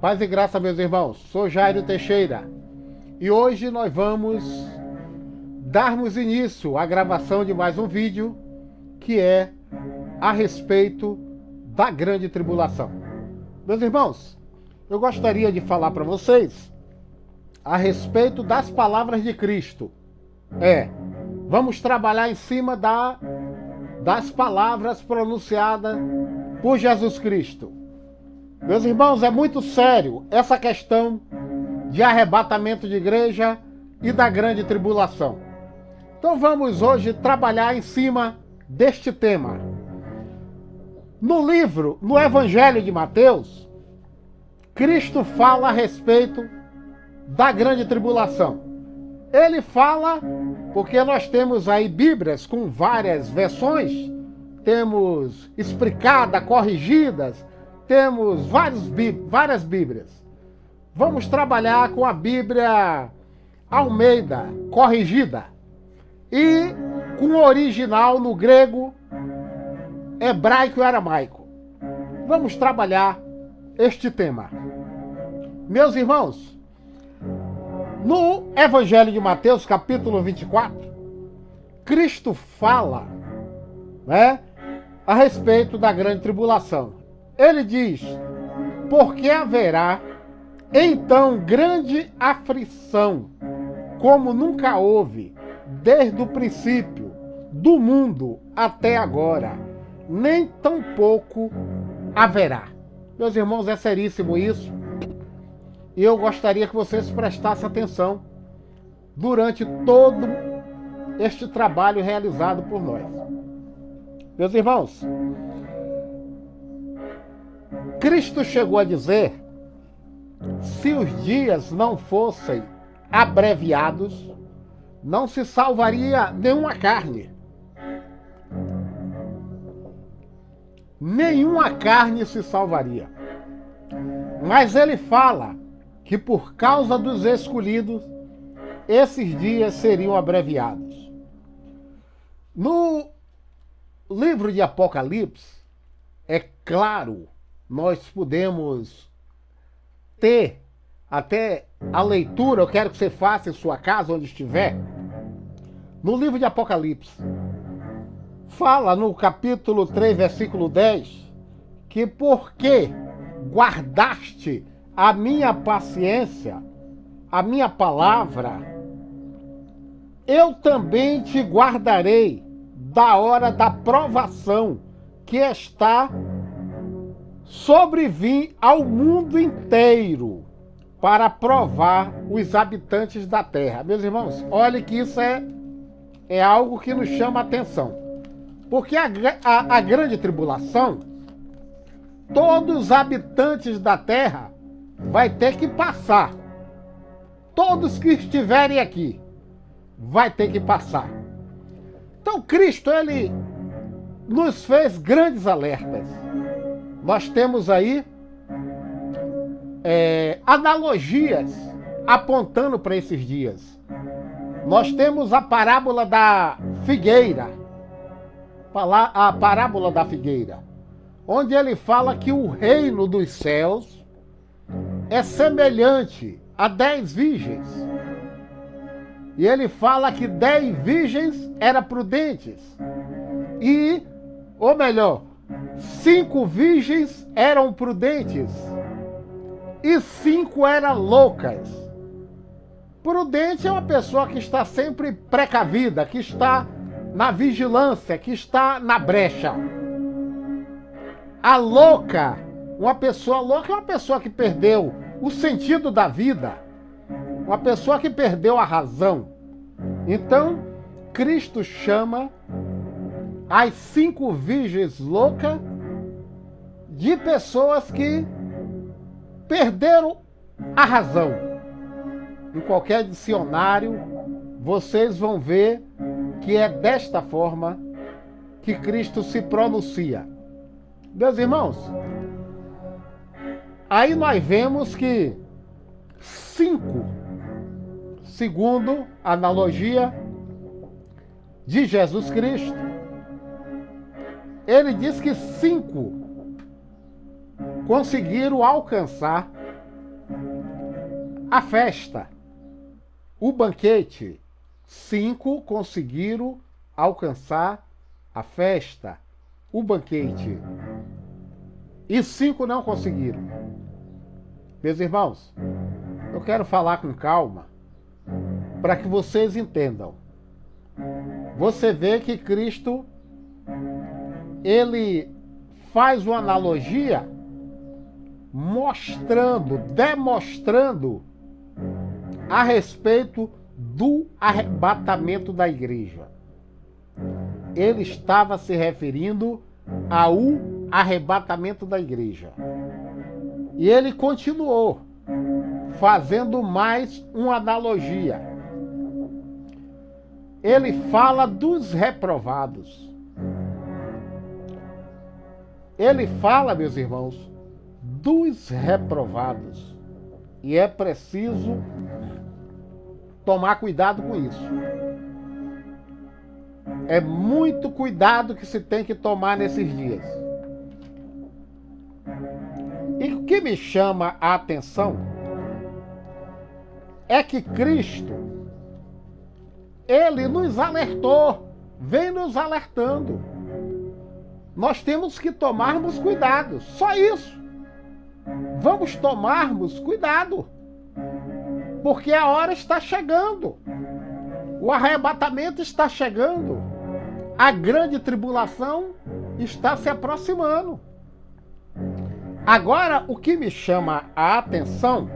Paz e graça, meus irmãos. Sou Jairo Teixeira e hoje nós vamos darmos início à gravação de mais um vídeo que é a respeito da grande tribulação. Meus irmãos, eu gostaria de falar para vocês a respeito das palavras de Cristo. Vamos trabalhar em cima das palavras pronunciadas por Jesus Cristo. Meus irmãos, é muito sério essa questão de arrebatamento de igreja e da grande tribulação. Então vamos hoje trabalhar em cima deste tema. No Evangelho de Mateus, Cristo fala a respeito da grande tribulação. Ele fala, porque nós temos aí Bíblias com várias versões, temos explicadas, corrigidas, temos várias Bíblias. Vamos trabalhar com a Bíblia Almeida, corrigida, e com o original no grego, hebraico e aramaico. Vamos trabalhar este tema. Meus irmãos, no Evangelho de Mateus, capítulo 24, Cristo fala, a respeito da grande tribulação. Ele diz: porque haverá então grande aflição, como nunca houve, desde o princípio do mundo até agora, nem tampouco haverá. Meus irmãos, é seríssimo isso. E eu gostaria que vocês prestassem atenção durante todo este trabalho realizado por nós. Meus irmãos, Cristo chegou a dizer: se os dias não fossem abreviados, não se salvaria nenhuma carne. Nenhuma carne se salvaria. Mas ele fala que por causa dos escolhidos, esses dias seriam abreviados. No livro de Apocalipse, é claro, nós podemos ter até a leitura, eu quero que você faça em sua casa, onde estiver. No livro de Apocalipse, fala no capítulo 3, versículo 10, que porque guardaste a minha paciência, a minha palavra, eu também te guardarei da hora da provação que está sobrevir ao mundo inteiro para provar os habitantes da terra. Meus irmãos, olha que isso é algo que nos chama a atenção. Porque a grande tribulação, todos os habitantes da terra vai ter que passar. Todos que estiverem aqui vai ter que passar. Então Cristo, ele nos fez grandes alertas. Nós temos aí analogias apontando para esses dias. Nós temos a parábola da figueira, onde ele fala que o reino dos céus é semelhante a 10 virgens. E ele fala que 10 virgens eram prudentes. Ou melhor, 5 virgens eram prudentes e 5 eram loucas. Prudente é uma pessoa que está sempre precavida, que está na vigilância, que está na brecha. A louca, uma pessoa louca é uma pessoa que perdeu o sentido da vida, uma pessoa que perdeu a razão. Então, Cristo chama as 5 virgens loucas de pessoas que perderam a razão. Em qualquer dicionário, vocês vão ver que é desta forma que Cristo se pronuncia. Meus irmãos, aí nós vemos que 5, segundo a analogia de Jesus Cristo, ele diz que 5 conseguiram alcançar a festa, o banquete. 5 conseguiram alcançar a festa, o banquete. E 5 não conseguiram. Meus irmãos, eu quero falar com calma para que vocês entendam. Você vê que Cristo, ele faz uma analogia mostrando, demonstrando a respeito do arrebatamento da igreja. Ele estava se referindo ao arrebatamento da igreja. E ele continuou fazendo mais uma analogia. Ele fala dos reprovados. Ele fala, meus irmãos, dos reprovados. E é preciso tomar cuidado com isso. É muito cuidado que se tem que tomar nesses dias. E o que me chama a atenção é que Cristo, ele nos alertou, vem nos alertando. Nós temos que tomarmos cuidado, só isso. Vamos tomarmos cuidado, porque a hora está chegando. O arrebatamento está chegando. A grande tribulação está se aproximando. Agora, o que me chama a atenção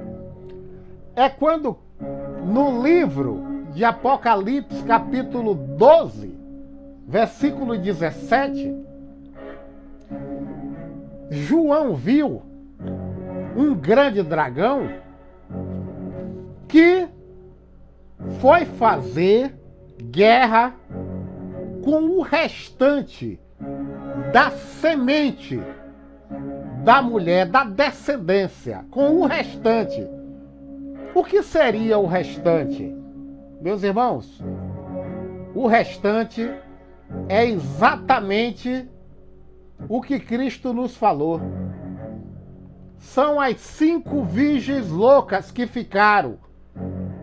é quando, no livro de Apocalipse, capítulo 12, versículo 17, João viu um grande dragão que foi fazer guerra com o restante da semente da mulher, da descendência, com o restante. O que seria o restante? Meus irmãos, o restante é exatamente o que Cristo nos falou. São as 5 virgens loucas que ficaram.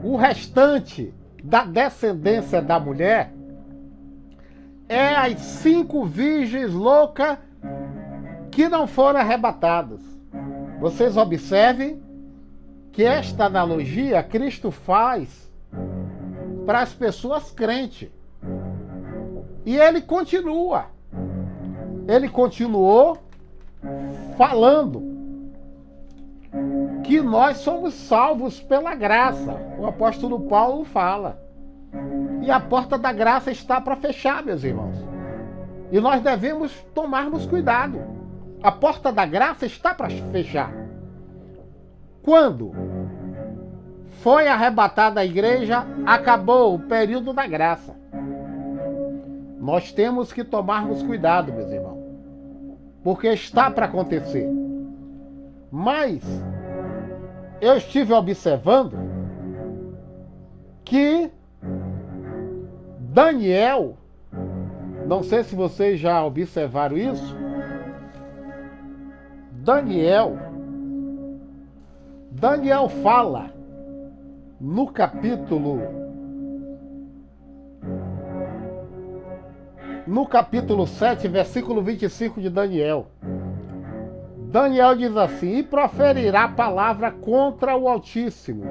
O restante da descendência da mulher é as 5 virgens loucas que não foram arrebatadas. Vocês observem que esta analogia Cristo faz para as pessoas crentes. E ele continua. Ele continuou falando que nós somos salvos pela graça. O apóstolo Paulo fala. E a porta da graça está para fechar, meus irmãos. E nós devemos tomarmos cuidado. A porta da graça está para fechar. Quando foi arrebatada a igreja, acabou o período da graça. Nós temos que tomarmos cuidado, meus irmãos, porque está para acontecer. Mas eu estive observando que Daniel, não sei se vocês já observaram isso, Daniel fala no capítulo 7, versículo 25 de Daniel. Daniel diz assim: e proferirá palavra contra o Altíssimo,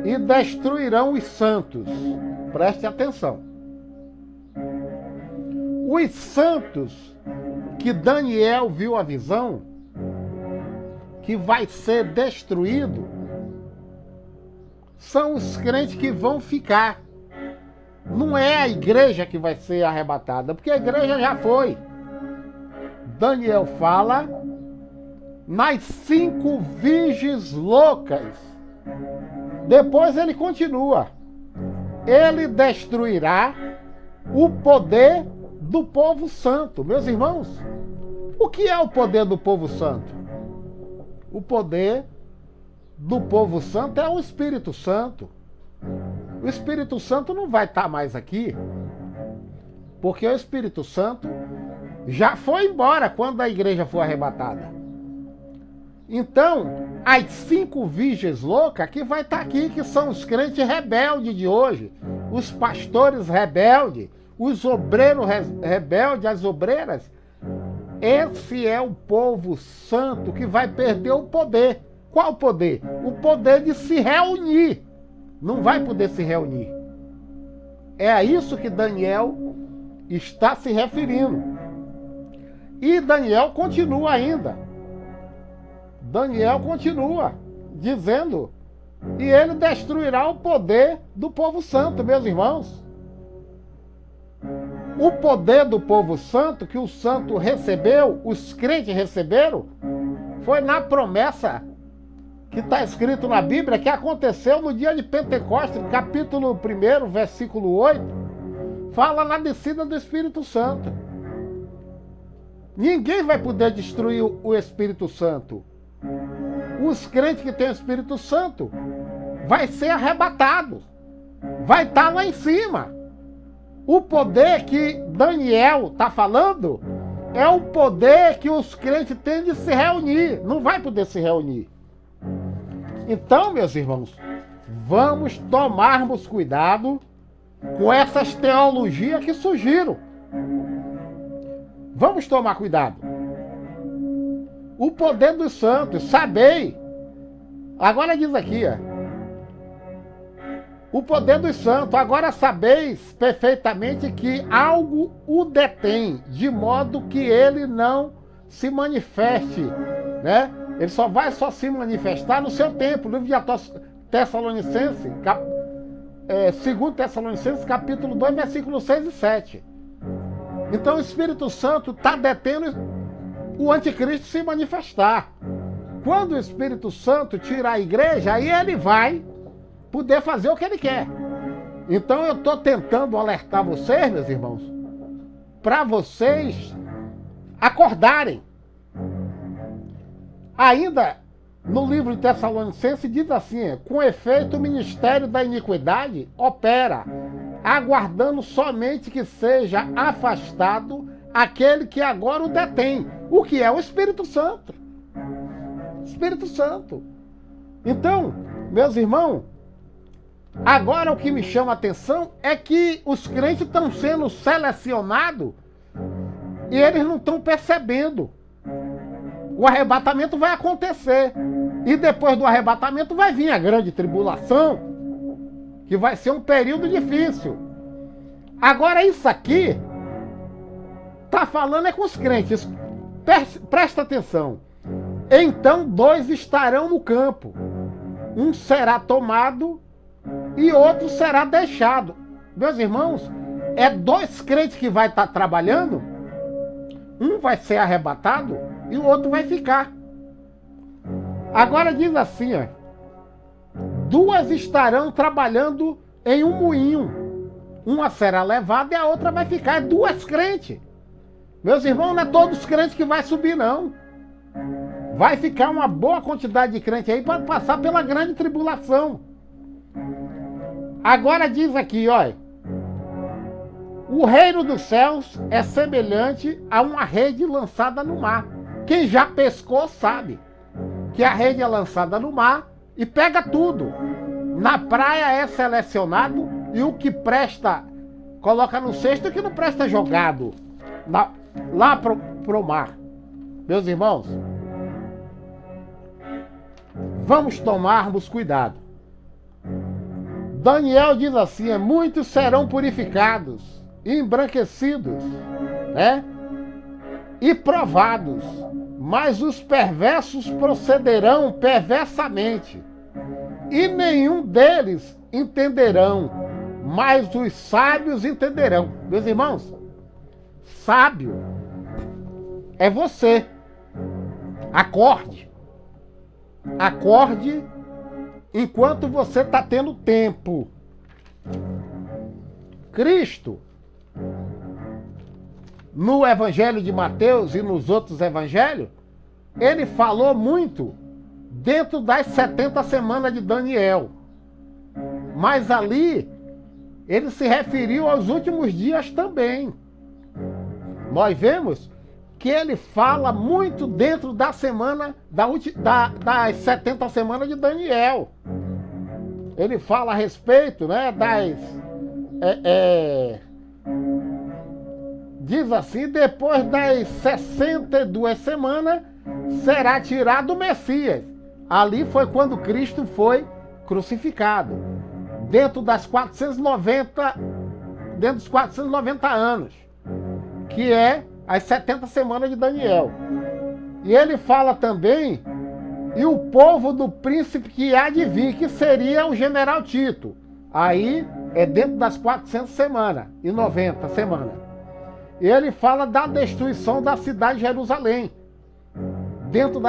e destruirão os santos. Preste atenção. Os santos que Daniel viu a visão, que vai ser destruído, são os crentes que vão ficar. Não é a igreja que vai ser arrebatada, porque a igreja já foi. Daniel fala nas 5 virgens loucas. Depois ele continua. Ele destruirá o poder do povo santo. Meus irmãos, o que é o poder do povo santo? O poder do povo santo é o Espírito Santo. O Espírito Santo não vai estar mais aqui, porque o Espírito Santo já foi embora quando a igreja foi arrebatada. Então, as 5 virgens loucas que vai estar aqui, que são os crentes rebeldes de hoje, os pastores rebeldes, os obreiros rebeldes, as obreiras. Esse é o povo santo que vai perder o poder. Qual o poder? O poder de se reunir. Não vai poder se reunir. É a isso que Daniel está se referindo. E Daniel continua ainda. Daniel continua dizendo, e ele destruirá o poder do povo santo, meus irmãos. O poder do povo santo que o santo recebeu, os crentes receberam, foi na promessa que está escrito na Bíblia, que aconteceu no dia de Pentecostes, capítulo 1, versículo 8, fala na descida do Espírito Santo. Ninguém vai poder destruir o Espírito Santo. Os crentes que têm o Espírito Santo vai ser arrebatado, vai estar lá em cima. O poder que Daniel está falando é o poder que os crentes têm de se reunir. Não vai poder se reunir. Então, meus irmãos, vamos tomarmos cuidado com essas teologias que surgiram. Vamos tomar cuidado. O poder dos santos, sabei. Agora diz aqui, ó. O poder dos santos, agora sabeis perfeitamente que algo o detém, de modo que ele não se manifeste, né? Ele só vai se manifestar no seu tempo. Livro de Tessalonicenses, 2 Tessalonicenses, capítulo 2, versículos 6 e 7. Então o Espírito Santo está detendo o anticristo se manifestar. Quando o Espírito Santo tirar a igreja, aí ele vai poder fazer o que ele quer. Então eu estou tentando alertar vocês, meus irmãos, para vocês acordarem. Ainda no livro de Tessalonicenses diz assim: com efeito o ministério da iniquidade opera, aguardando somente que seja afastado aquele que agora o detém. O que é o Espírito Santo? Espírito Santo. Então, meus irmãos, agora o que me chama a atenção é que os crentes estão sendo selecionados e eles não estão percebendo. O arrebatamento vai acontecer. E depois do arrebatamento vai vir a grande tribulação, que vai ser um período difícil. Agora isso aqui está falando é com os crentes. Presta atenção. Então 2 estarão no campo. Um será tomado e outro será deixado. Meus irmãos, é 2 crentes que vai estar trabalhando. Um vai ser arrebatado e o outro vai ficar. Agora diz assim, ó. 2 estarão trabalhando em um moinho. Uma será levada e a outra vai ficar. É 2 crentes. Meus irmãos, não é todos os crentes que vai subir, não. Vai ficar uma boa quantidade de crente aí para passar pela grande tribulação. Agora diz aqui, olha. O reino dos céus é semelhante a uma rede lançada no mar. Quem já pescou sabe que a rede é lançada no mar e pega tudo. Na praia é selecionado e o que presta coloca no cesto e o que não presta é jogado lá pro mar. Meus irmãos, vamos tomarmos cuidado. Daniel diz assim: muitos serão purificados, embranquecidos, né? E provados, mas os perversos procederão perversamente, e nenhum deles entenderão, mas os sábios entenderão. Meus irmãos, sábio é você. Acorde. Acorde enquanto você está tendo tempo. Cristo, no Evangelho de Mateus e nos outros evangelhos, ele falou muito dentro das 70 semanas de Daniel. Mas ali, ele se referiu aos últimos dias também. Nós vemos que ele fala muito dentro da semana, das 70 semanas de Daniel. Ele fala a respeito, né, diz assim, depois das 62 semanas, será tirado o Messias. Ali foi quando Cristo foi crucificado. Dentro dos 490 anos, que é as 70 semanas de Daniel. E ele fala também, e o povo do príncipe que há de vir, que seria o general Tito. Aí é dentro das 490 semanas. E ele fala da destruição da cidade de Jerusalém, dentro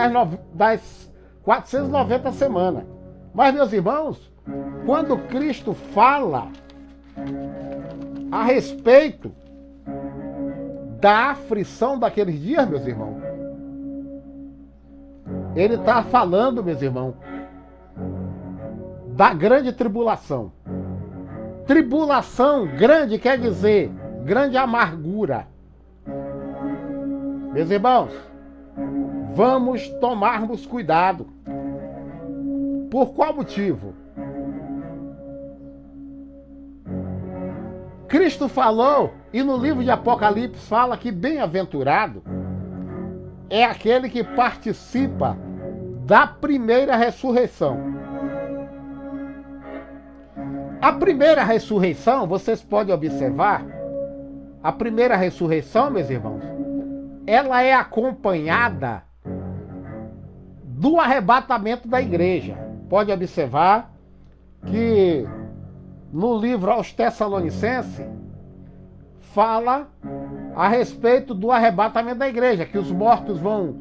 das 490 semanas. Mas, meus irmãos, quando Cristo fala a respeito da aflição daqueles dias, meus irmãos, ele está falando, meus irmãos, da grande tribulação. Tribulação grande quer dizer grande amargura. Meus irmãos, vamos tomarmos cuidado. Por qual motivo? Cristo falou, e no livro de Apocalipse fala que bem-aventurado é aquele que participa da primeira ressurreição. A primeira ressurreição, vocês podem observar, a primeira ressurreição, meus irmãos, ela é acompanhada do arrebatamento da igreja. Pode observar que no livro aos Tessalonicenses fala a respeito do arrebatamento da igreja, que os mortos vão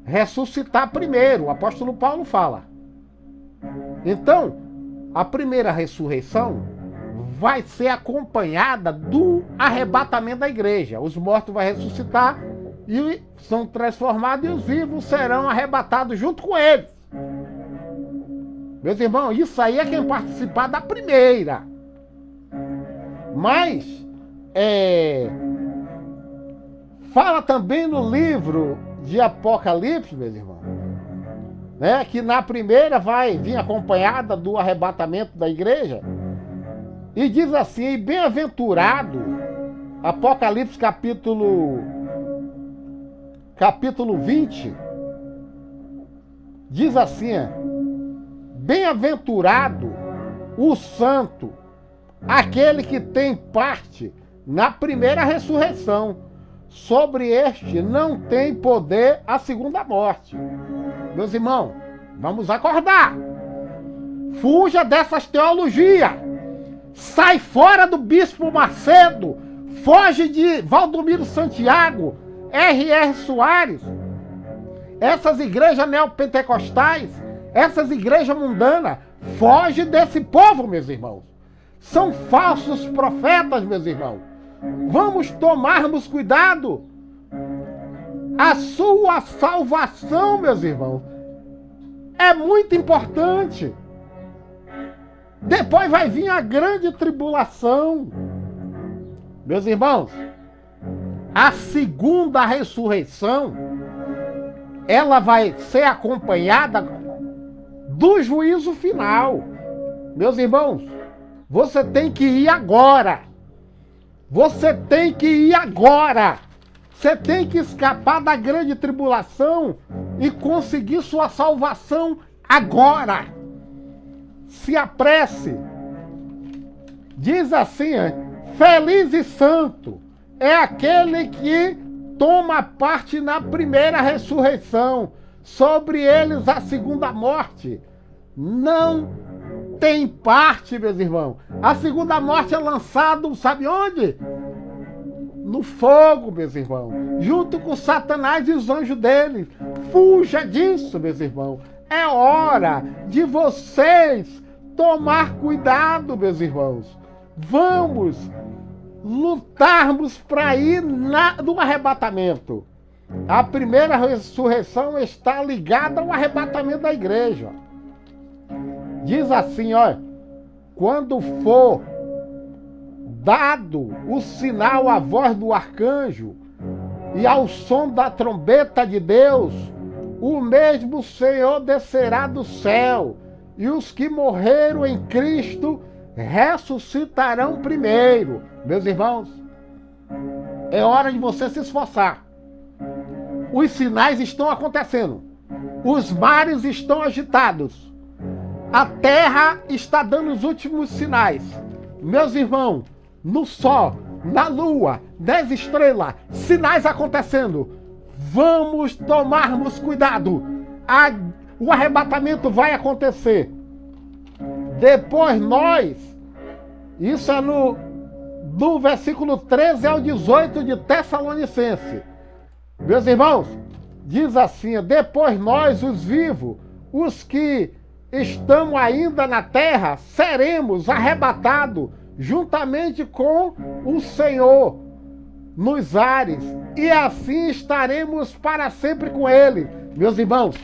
ressuscitar primeiro. O apóstolo Paulo fala. Então, a primeira ressurreição vai ser acompanhada do arrebatamento da igreja. Os mortos vão ressuscitar e são transformados, e os vivos serão arrebatados junto com eles. Meus irmãos, isso aí é quem participar da primeira. Mas fala também no livro de Apocalipse, meus irmãos, né, que na primeira vai vir acompanhada do arrebatamento da igreja. E diz assim, bem-aventurado, Apocalipse capítulo 20, diz assim, bem-aventurado o santo, aquele que tem parte na primeira ressurreição. Sobre este não tem poder a segunda morte. Meus irmãos, vamos acordar. Fuja dessas teologias. Sai fora do Bispo Macedo. Foge de Valdomiro Santiago, R.R. Soares. Essas igrejas neopentecostais, essas igrejas mundanas. Foge desse povo, meus irmãos. São falsos profetas, meus irmãos. Vamos tomarmos cuidado. A sua salvação, meus irmãos, é muito importante. Depois vai vir a grande tribulação. Meus irmãos, a segunda ressurreição, ela vai ser acompanhada do juízo final. Meus irmãos, você tem que ir agora. Você tem que ir agora. Você tem que escapar da grande tribulação e conseguir sua salvação agora. Se apresse. Diz assim, feliz e santo é aquele que toma parte na primeira ressurreição. Sobre eles a segunda morte não tem parte, meus irmãos. A segunda morte é lançada, sabe onde? No fogo, meus irmãos. Junto com Satanás e os anjos dele. Fuja disso, meus irmãos. É hora de vocês tomar cuidado, meus irmãos. Vamos lutarmos para ir no arrebatamento. A primeira ressurreição está ligada ao arrebatamento da igreja. Diz assim, olha, quando for dado o sinal à voz do arcanjo, e ao som da trombeta de Deus, o mesmo Senhor descerá do céu, e os que morreram em Cristo ressuscitarão primeiro. Meus irmãos, é hora de você se esforçar. Os sinais estão acontecendo. Os mares estão agitados. A terra está dando os últimos sinais. Meus irmãos, no sol, na lua, nas estrelas, sinais acontecendo. Vamos tomarmos cuidado. O arrebatamento vai acontecer. Depois nós, isso é do versículo 13 ao 18 de Tessalonicenses. Meus irmãos, diz assim: depois nós, os vivos, os que estamos ainda na terra, seremos arrebatados juntamente com o Senhor nos ares, e assim estaremos para sempre com Ele. Meus irmãos,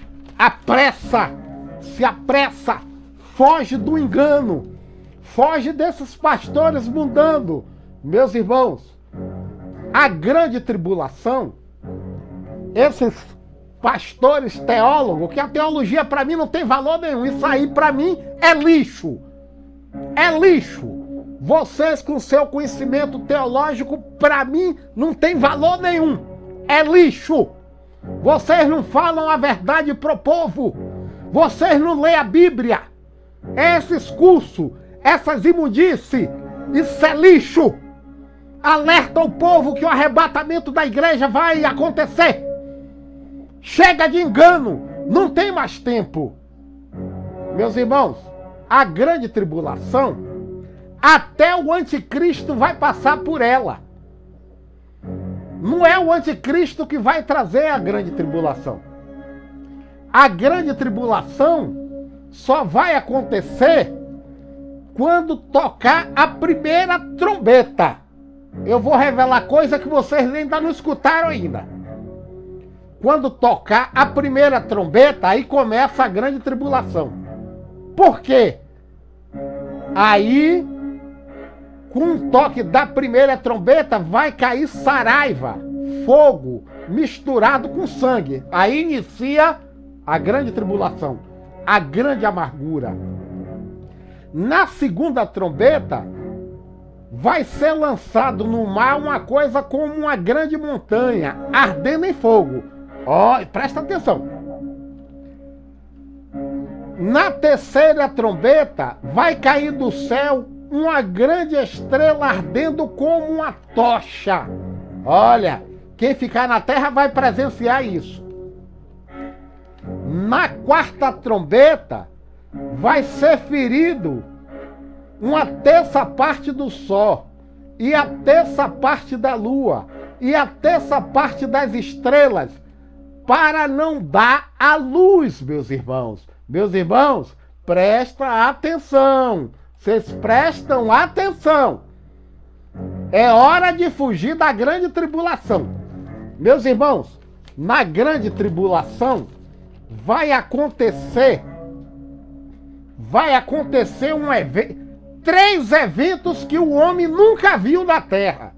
se apressa, foge do engano, foge desses pastores mundando. Meus irmãos, a grande tribulação, esses pastores teólogos, que a teologia para mim não tem valor nenhum, isso aí para mim é lixo. É lixo. Vocês com seu conhecimento teológico, para mim, não tem valor nenhum. É lixo. Vocês não falam a verdade pro povo. Vocês não leem a Bíblia. Esses cursos, essas imundícies, isso é lixo. Alerta o povo que o arrebatamento da igreja vai acontecer. Chega de engano, não tem mais tempo. Meus irmãos, a grande tribulação, até o anticristo vai passar por ela. Não é o anticristo que vai trazer a grande tribulação. A grande tribulação só vai acontecer quando tocar a primeira trombeta. Eu vou revelar coisa que vocês ainda não escutaram ainda. Quando tocar a primeira trombeta, aí começa a grande tribulação. Por quê? Aí, com o toque da primeira trombeta, vai cair saraiva, fogo, misturado com sangue. Aí inicia a grande tribulação, a grande amargura. Na segunda trombeta, vai ser lançado no mar uma coisa como uma grande montanha, ardendo em fogo. Ó, presta atenção. Na terceira trombeta, vai cair do céu uma grande estrela ardendo como uma tocha. Olha, quem ficar na terra vai presenciar isso. Na quarta trombeta, vai ser ferido uma terça parte do sol, e a terça parte da lua, e a terça parte das estrelas, para não dar a luz, meus irmãos. Meus irmãos, presta atenção. Vocês prestam atenção. É hora de fugir da grande tribulação. Meus irmãos, na grande tribulação vai acontecer um evento, 3 eventos que o homem nunca viu na terra.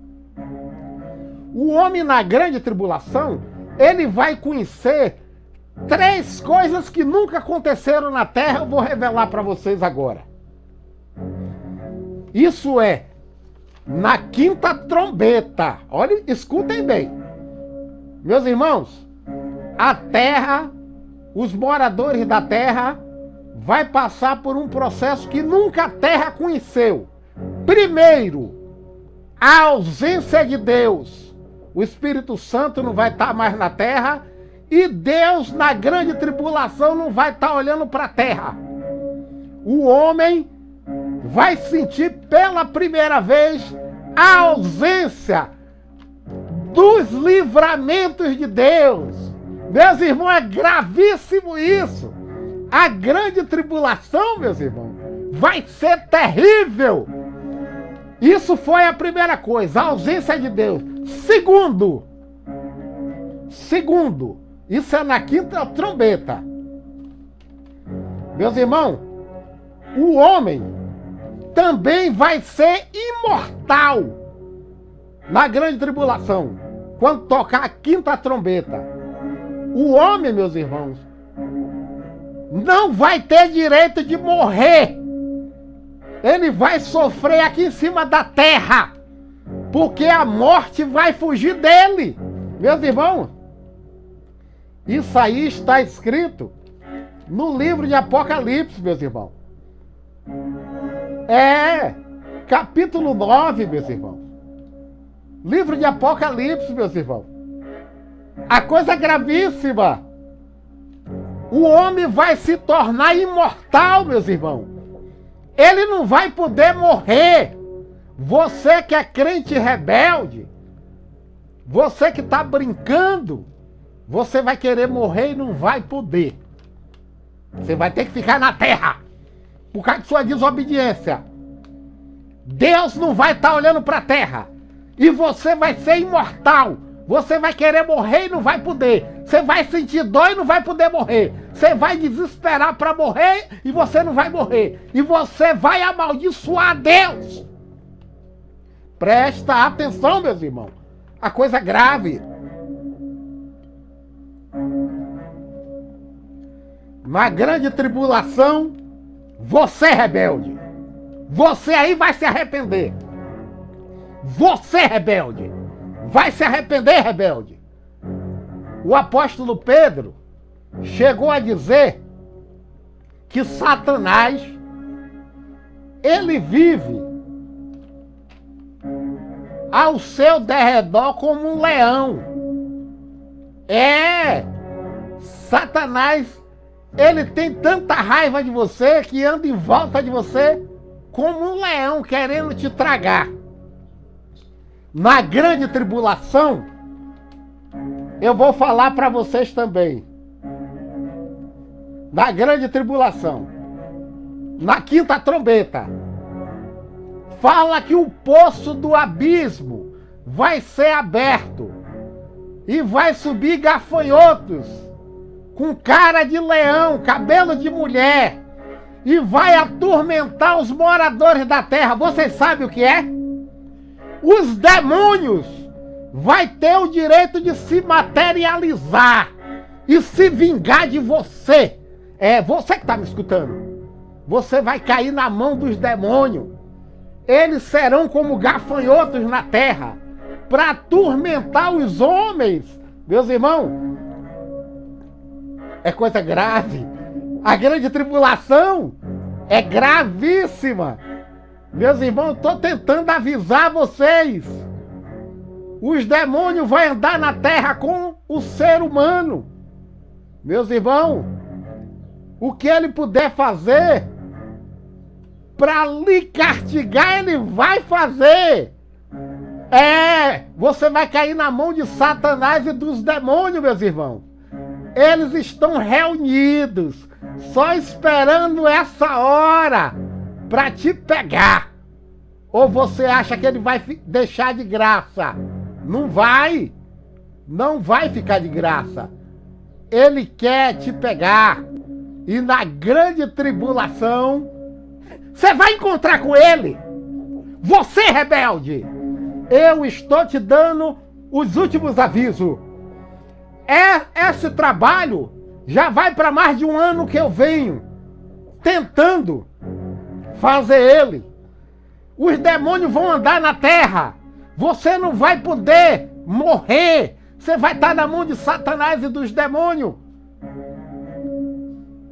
O homem na grande tribulação, ele vai conhecer 3 coisas que nunca aconteceram na terra. Eu vou revelar para vocês agora. Isso é na quinta trombeta. Olha, escutem bem. Meus irmãos, a terra, os moradores da terra, vai passar por um processo que nunca a terra conheceu. Primeiro, a ausência de Deus. O Espírito Santo não vai estar mais na terra, e Deus, na grande tribulação, não vai estar olhando para a terra. O homem vai sentir pela primeira vez a ausência dos livramentos de Deus. Meus irmãos, é gravíssimo isso. A grande tribulação, meus irmãos, vai ser terrível. Isso foi a primeira coisa, a ausência de Deus. Segundo, isso é na quinta trombeta. Meus irmãos, o homem também vai ser imortal na grande tribulação. quando tocar a quinta trombeta, o homem, meus irmãos, não vai ter direito de morrer. Ele vai sofrer aqui em cima da terra, porque a morte vai fugir dele. Meus irmãos, isso aí está escrito no livro de Apocalipse, meus irmãos. Capítulo 9, meus irmãos. Livro de Apocalipse, meus irmãos. A coisa é gravíssima. O homem vai se tornar imortal, meus irmãos. Ele não vai poder morrer. Você que é crente rebelde, você que está brincando, você vai querer morrer e não vai poder. Você vai ter que ficar na terra por causa de sua desobediência. Deus não vai estar olhando para a terra. E você vai ser imortal. Você vai querer morrer e não vai poder. Você vai sentir dor e não vai poder morrer. Você vai desesperar para morrer e você não vai morrer. E você vai amaldiçoar Deus. Presta atenção, meus irmãos. A coisa é grave. Na grande tribulação, você rebelde. Você aí vai se arrepender. Você rebelde. Vai se arrepender, rebelde. O apóstolo Pedro chegou a dizer que Satanás, ele vive ao seu derredor como um leão. Satanás, ele tem tanta raiva de você que anda em volta de você como um leão querendo te tragar. Na grande tribulação, eu vou falar para vocês também. Na grande tribulação, na quinta trombeta, fala que o poço do abismo vai ser aberto e vai subir gafanhotos com cara de leão, cabelo de mulher, e vai atormentar os moradores da terra. Vocês sabem o que é? Os demônios vai ter o direito de se materializar e se vingar de você. Você que está me escutando. Você vai cair na mão dos demônios. Eles serão como gafanhotos na terra para atormentar os homens. Meus irmãos, é coisa grave. A grande tribulação é gravíssima. Meus irmãos, estou tentando avisar vocês. Os demônios vão andar na terra com o ser humano. Meus irmãos, o que ele puder fazer para lhe castigar, ele vai fazer. Você vai cair na mão de Satanás e dos demônios, meus irmãos. Eles estão reunidos, só esperando essa hora para te pegar. Ou você acha que ele vai deixar de graça? Não vai. Não vai ficar de graça. Ele quer te pegar. E na grande tribulação, você vai encontrar com ele. Você, rebelde, eu estou te dando os últimos avisos. Esse trabalho já vai para mais de um ano que eu venho tentando fazer ele. Os demônios vão andar na terra. Você não vai poder morrer. Você vai estar na mão de Satanás e dos demônios.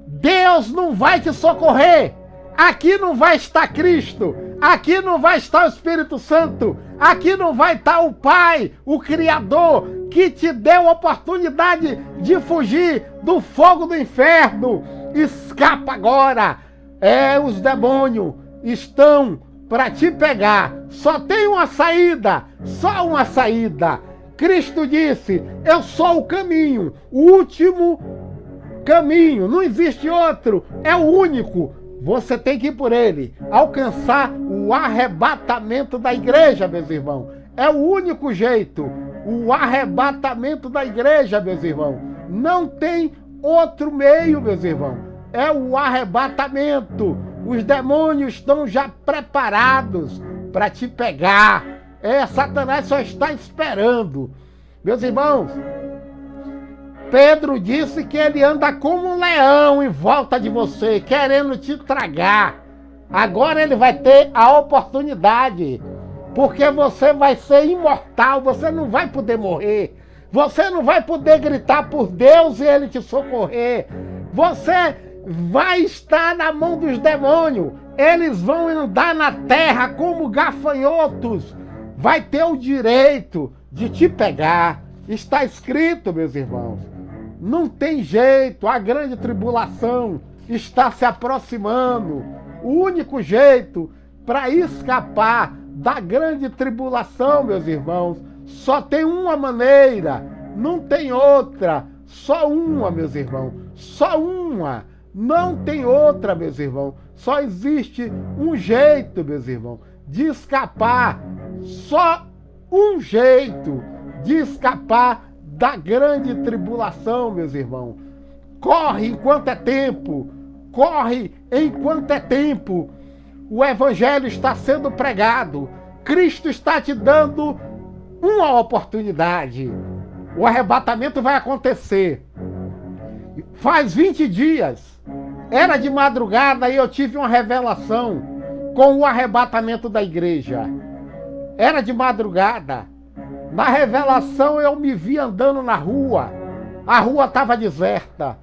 Deus não vai te socorrer. Aqui não vai estar Cristo. Aqui não vai estar o Espírito Santo. Aqui não vai estar o Pai, o Criador, que te deu a oportunidade de fugir do fogo do inferno. Escapa agora. Os demônios estão para te pegar. Só tem uma saída. Só uma saída. Cristo disse: eu sou o caminho, o último caminho. Não existe outro. É o único. Você tem que ir por ele. Alcançar o arrebatamento da igreja, meus irmãos. É o único jeito. O arrebatamento da igreja, meus irmãos. Não tem outro meio, meus irmãos. É o arrebatamento. Os demônios estão já preparados para te pegar. Satanás só está esperando. Meus irmãos, Pedro disse que ele anda como um leão em volta de você, querendo te tragar. Agora ele vai ter a oportunidade, porque você vai ser imortal, você não vai poder morrer. Você não vai poder gritar por Deus e ele te socorrer. Você vai estar na mão dos demônios. Eles vão andar na terra como gafanhotos. Vai ter o direito de te pegar. Está escrito, meus irmãos. Não tem jeito, a grande tribulação está se aproximando. O único jeito para escapar da grande tribulação, meus irmãos, só tem uma maneira, não tem outra. Só uma, meus irmãos, só uma. Não tem outra, meus irmãos. Só existe um jeito, meus irmãos, de escapar. Só um jeito de escapar da grande tribulação, meus irmãos. Corre enquanto é tempo. Corre enquanto é tempo. O evangelho está sendo pregado. Cristo está te dando uma oportunidade. O arrebatamento vai acontecer. Faz 20 dias. Era de madrugada e eu tive uma revelação com o arrebatamento da igreja. Era de madrugada. Na revelação eu me vi andando na rua. A rua estava deserta.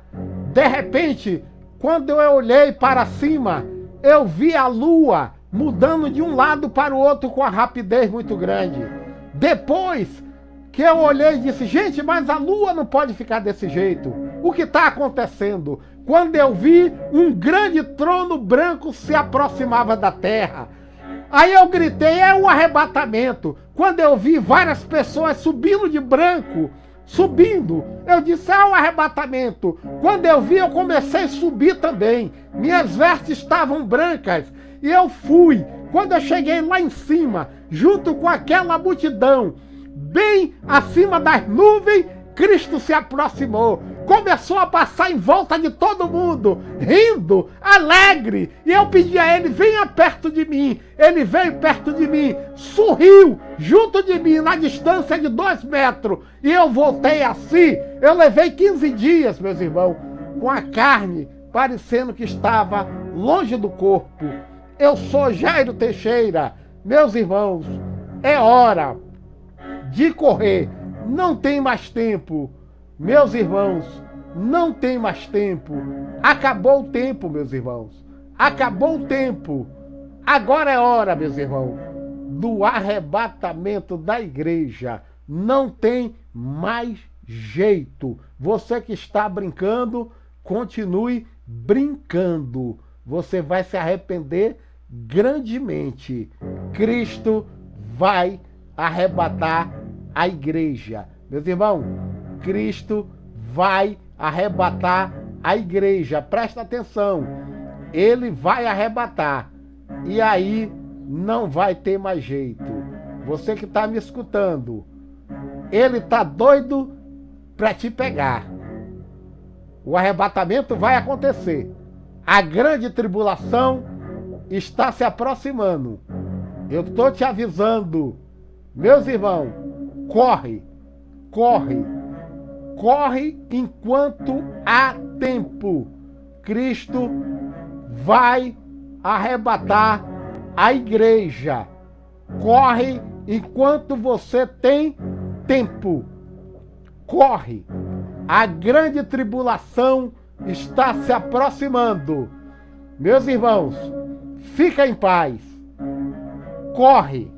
De repente, quando eu olhei para cima, eu vi a lua mudando de um lado para o outro com uma rapidez muito grande. Depois que eu olhei e disse, gente, mas a lua não pode ficar desse jeito. O que está acontecendo? Quando eu vi, um grande trono branco se aproximava da terra. Aí eu gritei, é um arrebatamento. Quando eu vi várias pessoas subindo de branco, subindo, eu disse, é um arrebatamento. Quando eu vi, eu comecei a subir também. Minhas vestes estavam brancas e eu fui. Quando eu cheguei lá em cima, junto com aquela multidão, bem acima das nuvens, Cristo se aproximou. Começou a passar em volta de todo mundo, rindo, alegre. E eu pedi a ele, venha perto de mim. Ele veio perto de mim, sorriu junto de mim, na distância de 2 metros. E eu voltei assim. Eu levei 15 dias, meus irmãos, com a carne parecendo que estava longe do corpo. Eu sou Jairo Teixeira. Meus irmãos, é hora de correr. Não tem mais tempo. Meus irmãos, não tem mais tempo. Acabou o tempo, meus irmãos. Acabou o tempo. Agora é hora, meus irmãos, do arrebatamento da igreja. Não tem mais jeito. Você que está brincando, continue brincando. Você vai se arrepender grandemente. Cristo vai arrebatar a igreja. Meus irmãos, Cristo vai arrebatar a igreja. Presta atenção. Ele vai arrebatar. E aí não vai ter mais jeito. Você que está me escutando, ele está doido para te pegar. O arrebatamento vai acontecer. A grande tribulação está se aproximando. Eu estou te avisando. Meus irmãos, corre, corre, corre enquanto há tempo. Cristo vai arrebatar a igreja. Corre enquanto você tem tempo. Corre. A grande tribulação está se aproximando. Meus irmãos, fica em paz. Corre.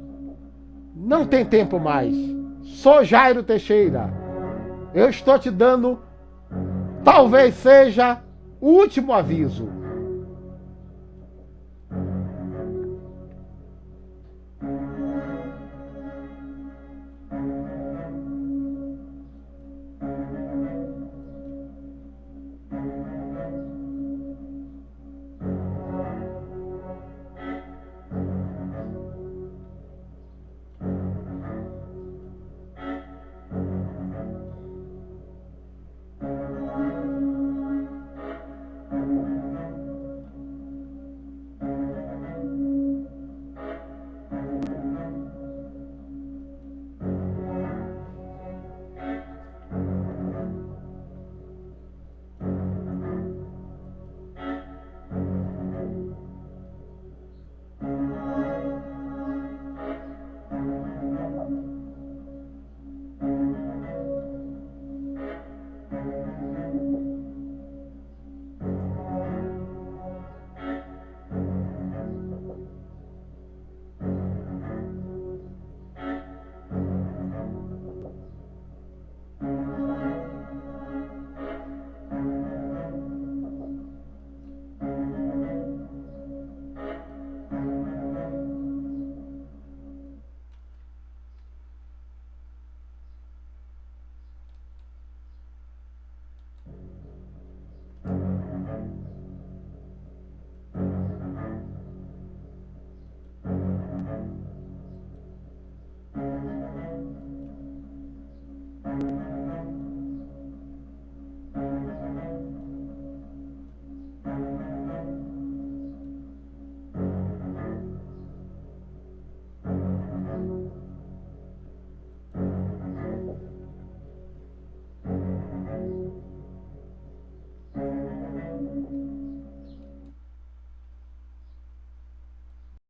Não tem tempo mais. Sou Jairo Teixeira. Eu estou te dando, talvez seja o último aviso.